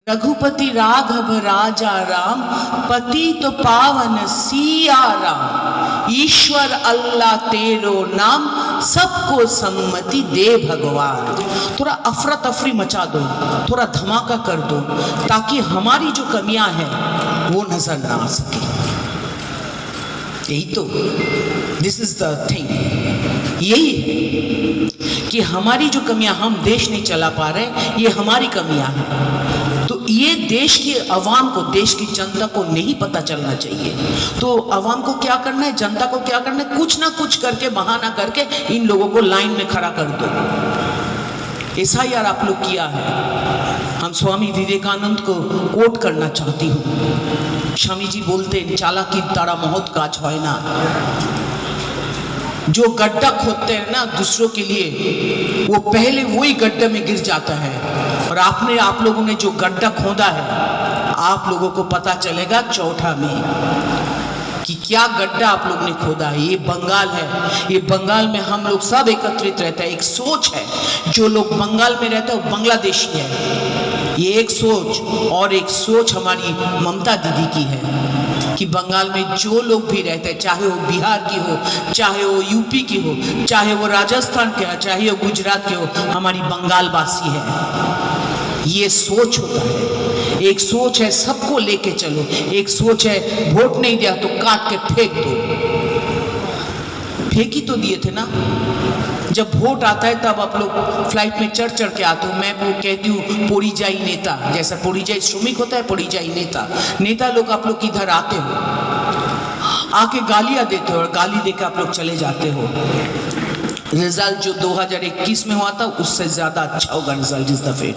रघुपति राघव राजा राम, पतित पावन सिया राम। ईश्वर अल्लाह तेरो नाम, सबको सम्मति दे भगवान। थोड़ा अफरा तफरी मचा दो, थोड़ा धमाका कर दो, ताकि हमारी जो कमियां हैं वो नजर ना आ सके। यही तो, दिस इज द थिंग, यही है कि हमारी जो कमियां, हम देश नहीं चला पा रहे, ये हमारी कमियां हैं। तो ये देश की अवाम को, देश की जनता को नहीं पता चलना चाहिए। तो अवाम को क्या करना है, जनता को क्या करना है, कुछ ना कुछ करके, बहाना करके इन लोगों को लाइन में खड़ा कर दो। ऐसा यार आप लोग किया है। हम स्वामी विवेकानंद को कोट करना चाहती हूँ। स्वामी जी बोलते, चालाकी तारा बहुत काज है ना। जो गड्ढा खोदते हैं ना दूसरों के लिए, वो पहले वही गड्ढे में गिर जाता है। और आप लोगों ने जो गड्ढा खोदा है, आप लोगों को पता चलेगा चौथा में कि क्या गड्ढा आप लोग ने खोदा है। ये बंगाल है, ये बंगाल में हम लोग सब एकत्रित रहते हैं। एक सोच है, जो लोग बंगाल में रहते हैं वो बांग्लादेशी है। ये एक सोच, और एक सोच हमारी ममता दीदी की है कि बंगाल में जो लोग भी रहते हैं, चाहे वो बिहार की हो, चाहे वो यूपी की हो, चाहे वो राजस्थान के हो, चाहे वो गुजरात के हो, हमारी बंगाल वासी है। ये सोच होता है, एक सोच है सबको लेके चलो, एक सोच है वोट नहीं दिया तो काट के फेंक दो। फेंक ही तो दिए थे ना। जब वोट आता है तब आप लोग फ्लाइट में चढ़ चढ़ के आते हो। मैं वो कहती हूँ परिजाई नेता, जैसा परिजाई श्रमिक होता है, परिजाई नेता। नेता लोग आप लोग इधर आते हो, आके गालियां देते हो और गाली देकर आप लोग चले जाते हो। रिजल्ट जो 2021 में हुआ था उससे ज्यादा अच्छा होगा रिजल्ट इस दफे।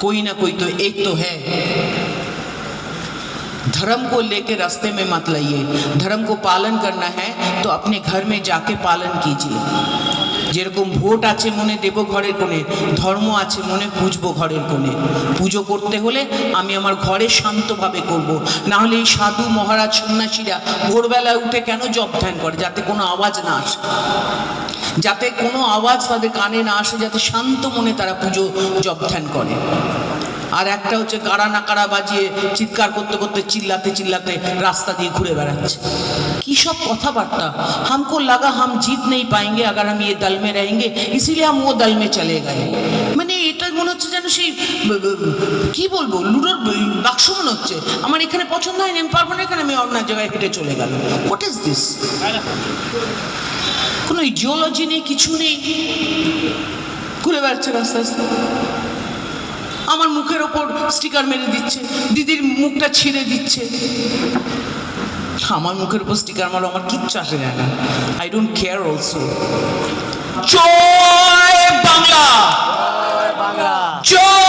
कोई ना कोई तो एक तो है। धर्म को लेके रास्ते में मत लाइए। धर्म को पालन करना है तो अपने घर में जाके पालन कीजिए। যেরকম ভোট আছে মনে দেব ঘরের কোণে, ধর্ম আছে মনে পুজবো ঘরের কোণে। পুজো করতে হলে আমি আমার ঘরে শান্তভাবে করব, না হলে এই সাধু মহারাজ সন্ন্যাসীরা ভোরবেলায় উঠে কেন জপ ধ্যান করে? যাতে কোনো আওয়াজ না আসে, যাতে কোনো আওয়াজ তাদের কানে না আসে, যাতে শান্ত মনে তারা পুজো জপ ধ্যান করে। আর একটা হচ্ছে কারা না কারা বাজিয়ে চিৎকার করতে করতে চিল্লাতে চিল্লাতে রাস্তা দিয়ে ঘুরে বেড়াচ্ছে। কি সব কথাবার্তা। हमको लगा हम जीत नहीं पाएंगे अगर हम ये दल में रहेंगे, इसीलिए हम वो दल में चले गए। মানে এটা মনে হচ্ছে যেন সেই কি বলবো, লুডোর বাক্স মনে হচ্ছে। আমার এখানে পছন্দ হয়নি, আমি পারবো না এখানে, আমি অন্য জায়গায় হেঁটে চলে গেল। What is this? কোনো ইডিওলজি নেই, কিছু নেই, ঘুরে বেড়াচ্ছে রাস্তা রাস্তা। আমার মুখের ওপর স্টিকার মেরে দিচ্ছে, দিদির মুখটা ছিঁড়ে দিচ্ছে। আমার মুখের উপর স্টিকার মারো, আমার কিচ্ছু আসে যায় না। I don't care also. জয় বাংলা, জয়